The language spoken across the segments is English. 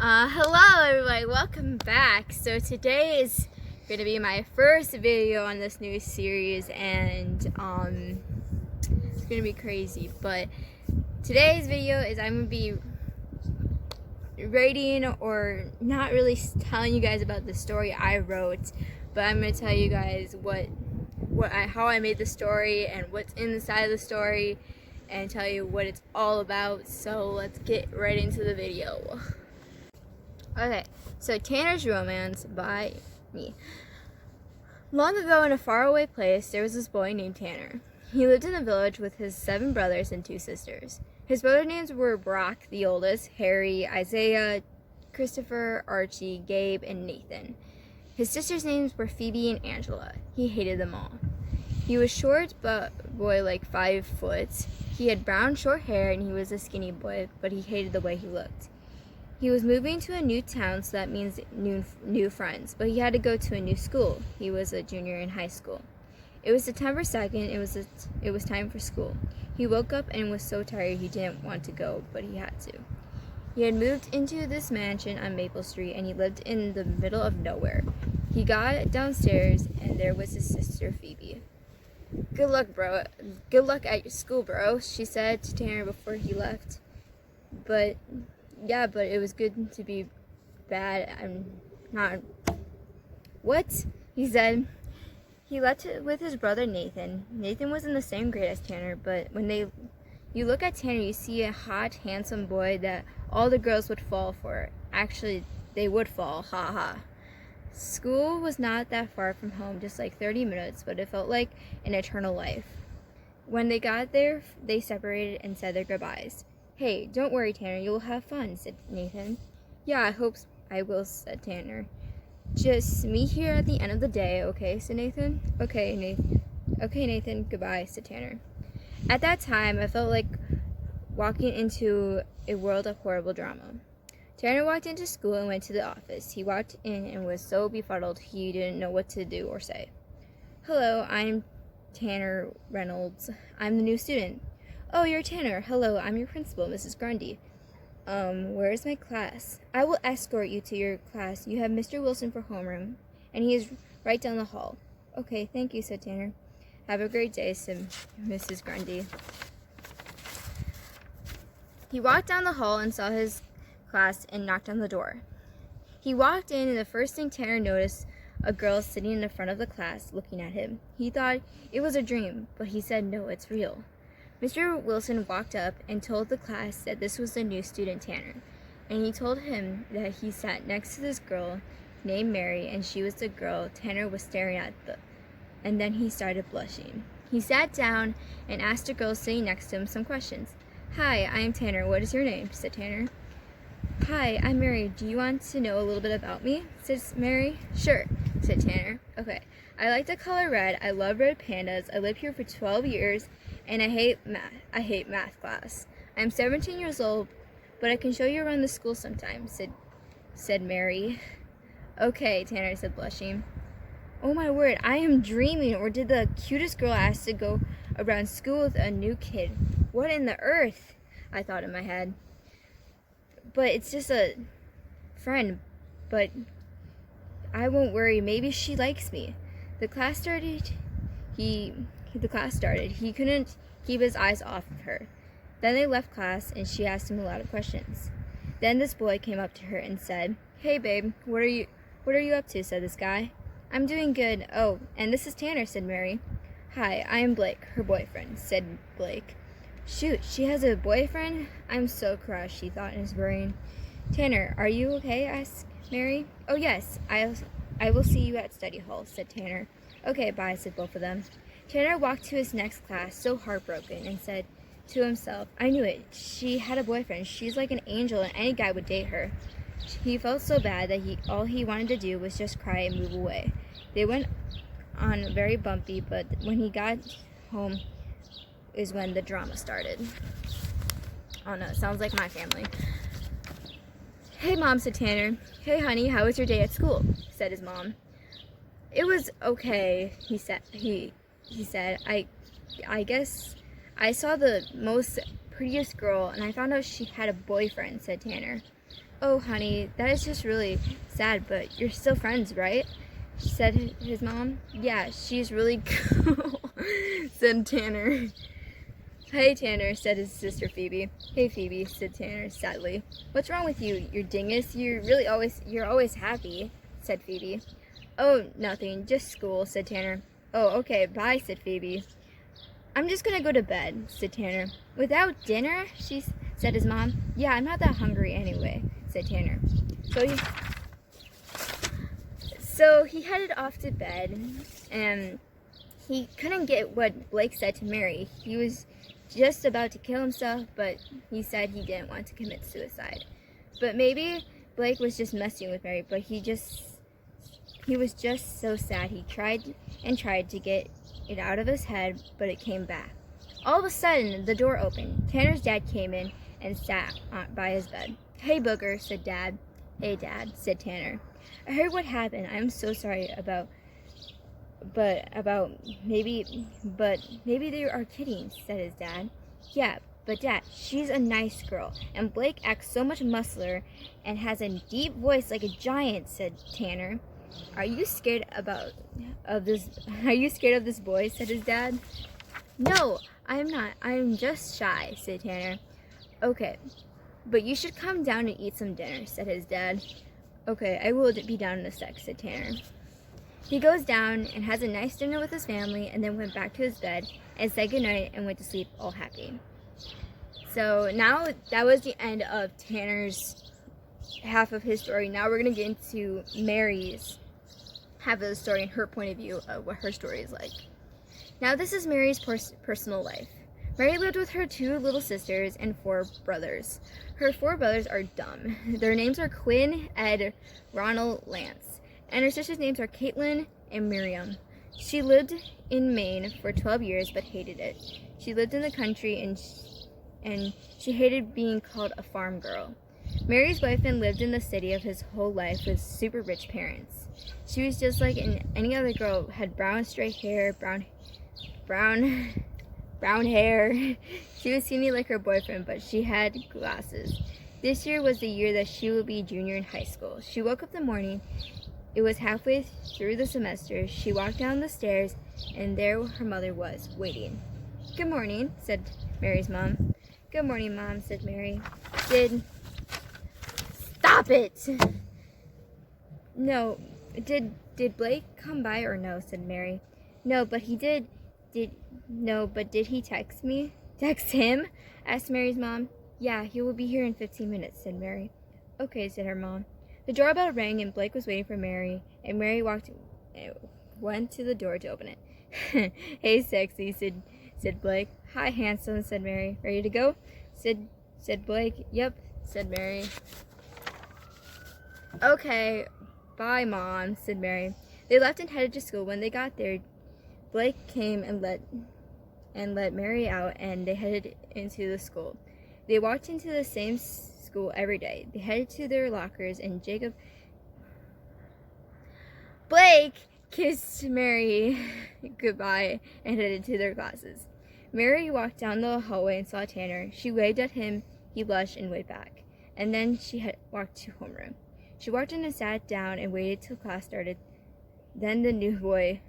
Hello everybody, welcome back. So today is going to be my first video on this new series, and it's going to be crazy. But today's video is I'm going to be rating, or not really telling you guys about the story I wrote, but I'm going to tell you guys how I made the story and what's inside of the story, and tell you what it's all about. So let's get right into the video. Okay, so Tanner's Romance by me. Long ago in a faraway place, there was this boy named Tanner. He lived in a village with his 7 brothers and 2 sisters. His brother names were Brock, the oldest, Harry, Isaiah, Christopher, Archie, Gabe, and Nathan. His sisters' names were Phoebe and Angela. He hated them all. He was short, but boy like 5 foot. He had brown short hair, and he was a skinny boy, but he hated the way he looked. He was moving to a new town, so that means new friends, but he had to go to a new school. He was a junior in high school. It was September 2nd. It was time for school. He woke up and was so tired he didn't want to go, but he had to. He had moved into this mansion on Maple Street, and he lived in the middle of nowhere. He got downstairs, and there was his sister Phoebe. "Good luck, bro. Good luck at your school, bro," she said to Tanner before he left. But it was good to be bad. I'm not. What? He said. He left with his brother Nathan. Nathan was in the same grade as Tanner, but when you look at Tanner, you see a hot, handsome boy that all the girls would fall for. Actually, they would fall. Ha ha. School was not that far from home, just like 30 minutes, but it felt like an eternal life. When they got there, they separated and said their goodbyes. "Hey, don't worry, Tanner, you'll have fun," said Nathan. "Yeah, I hope I will," said Tanner. "Just meet here at the end of the day, okay?" said Nathan. Okay, Nathan, goodbye," said Tanner. At that time, I felt like walking into a world of horrible drama. Tanner walked into school and went to the office. He walked in and was so befuddled he didn't know what to do or say. "Hello, I'm Tanner Reynolds. I'm the new student." "Oh, you're Tanner. Hello, I'm your principal, Mrs. Grundy. Where is my class?" "I will escort you to your class. You have Mr. Wilson for homeroom, and he is right down the hall." "Okay, thank you," said Tanner. "Have a great day," said Mrs. Grundy. He walked down the hall and saw his class and knocked on the door. He walked in, and the first thing Tanner noticed, a girl sitting in the front of the class looking at him. He thought it was a dream, but he said, "No, it's real." Mr. Wilson walked up and told the class that this was the new student Tanner, and he told him that he sat next to this girl named Mary, and she was the girl Tanner was staring at. And then he started blushing. He sat down and asked the girl sitting next to him some questions. "Hi, I am Tanner. What is your name?" said Tanner. "Hi, I'm Mary. Do you want to know a little bit about me?" said Mary. "Sure," said Tanner. "Okay. I like the color red. I love red pandas. I lived here for 12 years, and I hate math. I hate math class. I'm 17 years old, but I can show you around the school sometime," said Mary. "Okay," Tanner said, blushing. "Oh my word, I am dreaming, or did the cutest girl ask to go around school with a new kid? What in the earth?" I thought in my head. "But it's just a friend, but I won't worry, maybe she likes me." The class started. He couldn't keep his eyes off of her. Then they left class, and she asked him a lot of questions. Then this boy came up to her and said, "Hey babe, what are you up to?" said this guy. "I'm doing good. Oh, and this is Tanner," said Mary. "Hi, I am Blake, her boyfriend," said Blake. "Shoot, she has a boyfriend? I'm so crushed," he thought in his brain. "Tanner, are you okay?" asked Mary. "Oh yes, I will see you at study hall," said Tanner. "Okay, bye," said both of them. Tanner walked to his next class, so heartbroken, and said to himself, "I knew it. She had a boyfriend. She's like an angel, and any guy would date her." He felt so bad that all he wanted to do was just cry and move away. They went on very bumpy, but when he got home is when the drama started. Oh no, it sounds like my family. "Hey Mom," said Tanner. "Hey honey, how was your day at school?" said his mom. "It was okay," he said. He said, I guess I saw the most prettiest girl, and I found out she had a boyfriend," said Tanner. "Oh, honey, that is just really sad, but you're still friends, right?" said his mom. "Yeah, she's really cool," said Tanner. "Hey, Tanner," said his sister Phoebe. "Hey, Phoebe," said Tanner sadly. "What's wrong with you, you dingus? You're always happy," said Phoebe. "Oh, nothing, just school," said Tanner. "Oh, okay, bye," said Phoebe. "I'm just gonna go to bed," said Tanner. "Without dinner?" said his mom. "Yeah, I'm not that hungry anyway," said Tanner. So he headed off to bed, and he couldn't get what Blake said to Mary. He was just about to kill himself, but he said he didn't want to commit suicide. But maybe Blake was just messing with Mary, but he was just so sad. He tried and tried to get it out of his head, but it came back. All of a sudden, the door opened. Tanner's dad came in and sat by his bed. "Hey, Booger," said Dad. "Hey, Dad," said Tanner. "I heard what happened. I'm so sorry but maybe they are kidding," said his dad. "Yeah, but Dad, she's a nice girl, and Blake acts so much muscler and has a deep voice like a giant," said Tanner. Are you scared of this boy?" said his dad. "No, I'm not. I'm just shy," said Tanner. "Okay, but you should come down and eat some dinner," said his dad. "Okay, I will be down in a sec," said Tanner. He goes down and has a nice dinner with his family, and then went back to his bed and said goodnight and went to sleep all happy. So now that was the end of Tanner's half of his story. Now we're going to get into Mary's half of the story and her point of view of what her story is like. Now this is Mary's personal life. Mary lived with her 2 little sisters and 4 brothers. Her 4 brothers are dumb. Their names are Quinn, Ed, Ronald, Lance. And her sisters' names are Caitlin and Miriam. She lived in Maine for 12 years but hated it. She lived in the country and she hated being called a farm girl. Mary's boyfriend lived in the city of his whole life with super rich parents. She was just like any other girl, had brown straight hair, brown hair. She was skinny like her boyfriend, but she had glasses. This year was the year that she would be a junior in high school. She woke up the morning. It was halfway through the semester. She walked down the stairs, and there her mother was, waiting. "Good morning," said Mary's mom. "Good morning, Mom," said Mary. Stop it! "No, did Blake come by or no?" said Mary. "No, but he did. Did he text me?" "Text him?" asked Mary's mom. "Yeah, he will be here in 15 minutes, said Mary. "Okay," said her mom. The doorbell rang and Blake was waiting for Mary, and Mary went to the door to open it. "Hey, sexy," said Blake. "Hi, handsome," said Mary. "Ready to go?" said Blake. "Yep," said Mary. "Okay, bye, Mom," said Mary. They left and headed to school. When they got there, Blake came and let Mary out, and they headed into the school. They walked into the same school every day. They headed to their lockers, and Blake kissed Mary goodbye and headed to their classes. Mary walked down the hallway and saw Tanner. She waved at him. He blushed and waved back. And then she walked to homeroom. She walked in and sat down and waited till class started. Then the new boy,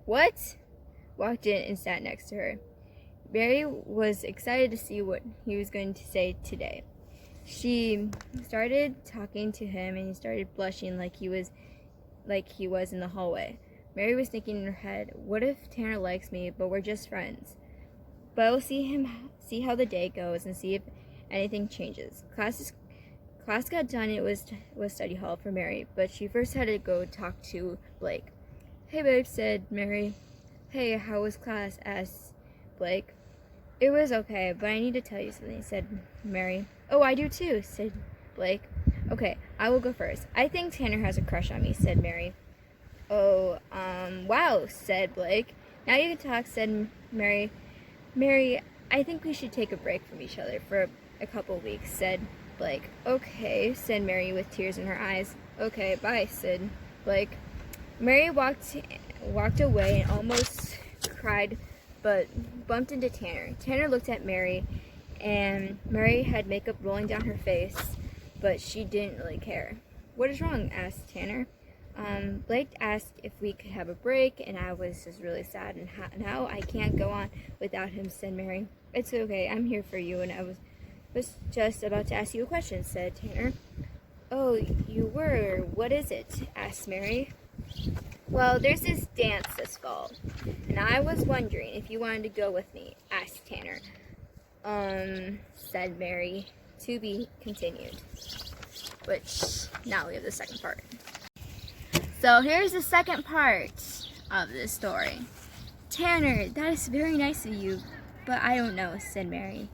walked in and sat next to her. Mary was excited to see what he was going to say today. She started talking to him, and he started blushing like he was in the hallway. Mary was thinking in her head, what if Tanner likes me, but we're just friends? But I'll see how the day goes and see if anything changes. Class got done. It was study hall for Mary, but she first had to go talk to Blake. "Hey, babe," said Mary. "Hey, how was class?" asked Blake. "It was okay, but I need to tell you something," said Mary. "Oh, I do too," said Blake. "Okay, I will go first. I think Tanner has a crush on me," said Mary. "Oh, wow," said Blake. "Now you can talk," said Mary. "Mary, I think we should take a break from each other for a couple weeks," said Blake. "Okay," said Mary with tears in her eyes. "Okay, bye," said Blake. Mary walked away and almost cried, but bumped into Tanner. Tanner looked at Mary, and Mary had makeup rolling down her face, but she didn't really care. "What is wrong?" asked Tanner. Blake asked if we could have a break, and I was just really sad, and now I can't go on without him," said Mary. "It's okay, I'm here for you, and I was just about to ask you a question," said Tanner. "Oh, you were? What is it?" asked Mary. "Well, there's this dance this fall, and I was wondering if you wanted to go with me," asked Tanner. Said Mary. To be continued. Which, now we have the second part. So here's the second part of this story. "Tanner, that is very nice of you, but I don't know," said Mary.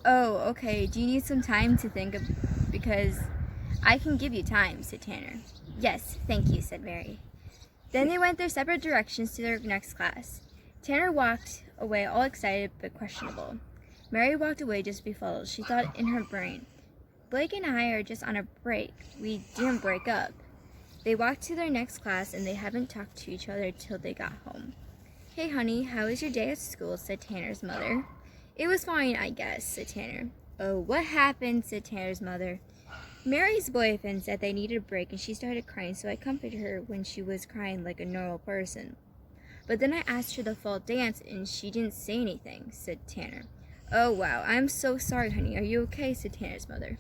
"Oh, okay, do you need some time to think of, because I can give you time," said Tanner. "Yes, thank you," said Mary. Then they went their separate directions to their next class. Tanner walked away all excited but questionable. Mary walked away just befuddled. She thought in her brain, "Blake and I are just on a break. We didn't break up." They walked to their next class, and they haven't talked to each other till they got home. "Hey, honey, how was your day at school?" said Tanner's mother. "It was fine, I guess," said Tanner. "Oh, what happened?" said Tanner's mother. "Mary's boyfriend said they needed a break, and she started crying, so I comforted her when she was crying like a normal person. But then I asked her to fall dance, and she didn't say anything," said Tanner. "Oh, wow, I'm so sorry, honey. Are you okay?" said Tanner's mother.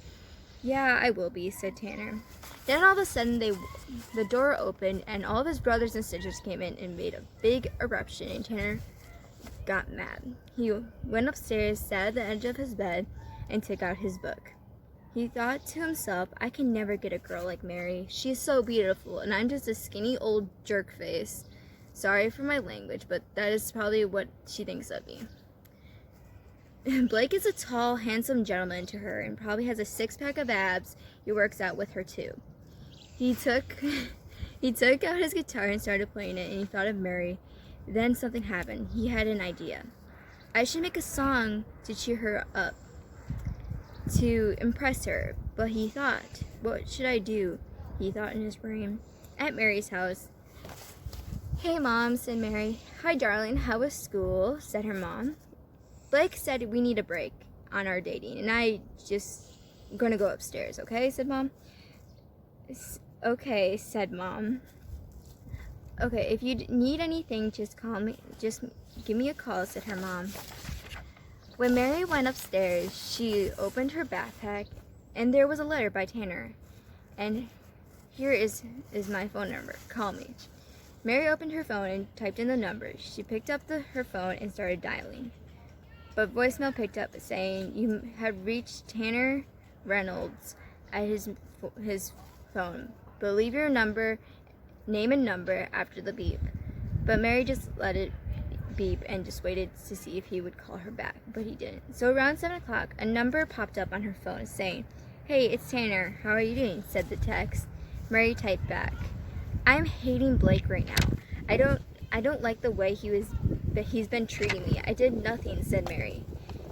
"Yeah, I will be," said Tanner. Then all of a sudden, the door opened, and all of his brothers and sisters came in and made a big eruption, and Tanner got mad. He went upstairs, sat at the edge of his bed, and took out his book. He thought to himself, "I can never get a girl like Mary. She's so beautiful, and I'm just a skinny old jerk face. Sorry for my language, but that is probably what she thinks of me." Blake is a tall, handsome gentleman to her, and probably has a six-pack of abs. He works out with her too. He took out his guitar and started playing it, and he thought of Mary. Then something happened. He had an idea. "I should make a song to cheer her up, to impress her." But he thought, "What should I do?" He thought in his brain. At Mary's house. "Hey, Mom," said Mary. "Hi, darling. How was school?" said her mom. "Blake said we need a break on our dating, and I just gonna go upstairs, okay?" said Mom. "Okay," said Mom. "Okay, if you need anything, just call me. Just give me a call," said her mom. When Mary went upstairs, she opened her backpack, and there was a letter by Tanner. "And here is my phone number. Call me." Mary opened her phone and typed in the number. She picked up her phone and started dialing. But voicemail picked up saying, "You had reached Tanner Reynolds at his phone. But leave your name and number after the beep." But Mary just let it beep and just waited to see if he would call her back, but he didn't. So around 7 o'clock, a number popped up on her phone saying, "Hey, it's Tanner. How are you doing?" said the text. Mary typed back, "I'm hating Blake right now. I don't like the way he's been treating me. I did nothing," said Mary.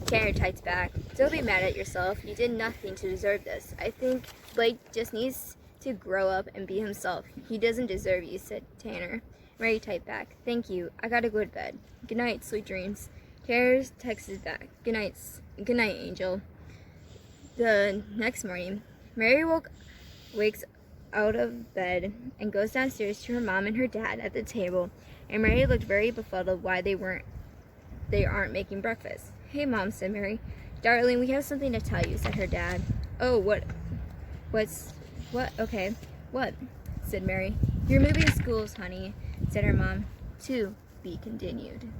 Tanner typed back, "Don't be mad at yourself. You did nothing to deserve this. I think Blake just needs to grow up and be himself. He doesn't deserve you," said Tanner. Mary typed back, "Thank you. I gotta go to bed. Good night, sweet dreams." Tanner texted back, Good night, Angel." The next morning, Mary wakes out of bed and goes downstairs to her mom and her dad at the table, and Mary looked very befuddled why they aren't making breakfast. "Hey, Mom," said Mary. "Darling, we have something to tell you," said her dad. "Oh, what? Okay, what?" said Mary. "You're moving schools, honey," said her mom. To be continued.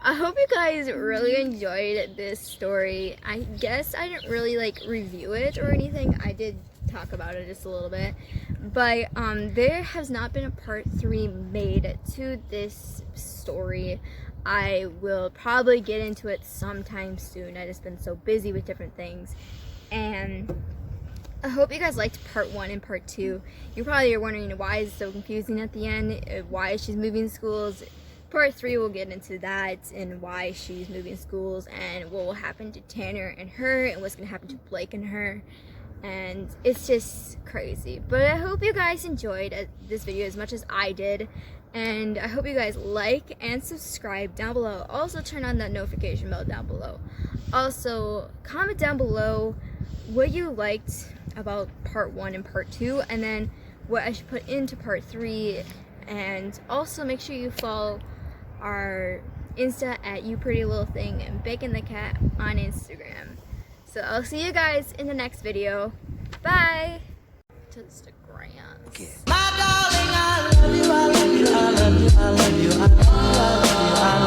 I hope you guys really enjoyed this story. I guess I didn't really review it or anything. I did talk about it just a little bit, but there has not been a part 3 made to this story. I will probably get into it sometime soon. I just been so busy with different things, and I hope you guys liked part 1 and part 2. You probably are wondering why it's so confusing at the end, why she's moving schools. Part 3 will get into that and why she's moving schools and what will happen to Tanner and her and what's going to happen to Blake and her. And it's just crazy. But I hope you guys enjoyed this video as much as I did. And I hope you guys like and subscribe down below. Also turn on that notification bell down below. Also comment down below what you liked about part 1 and part 2, and then what I should put into part 3. And also make sure you follow our Insta at You Pretty Little Thing and Bacon the Cat on Instagram. So I'll see you guys in the next video. Bye! To Instagrams. My darling, I love you, I love you, I love you, I love you, I love you, I love you.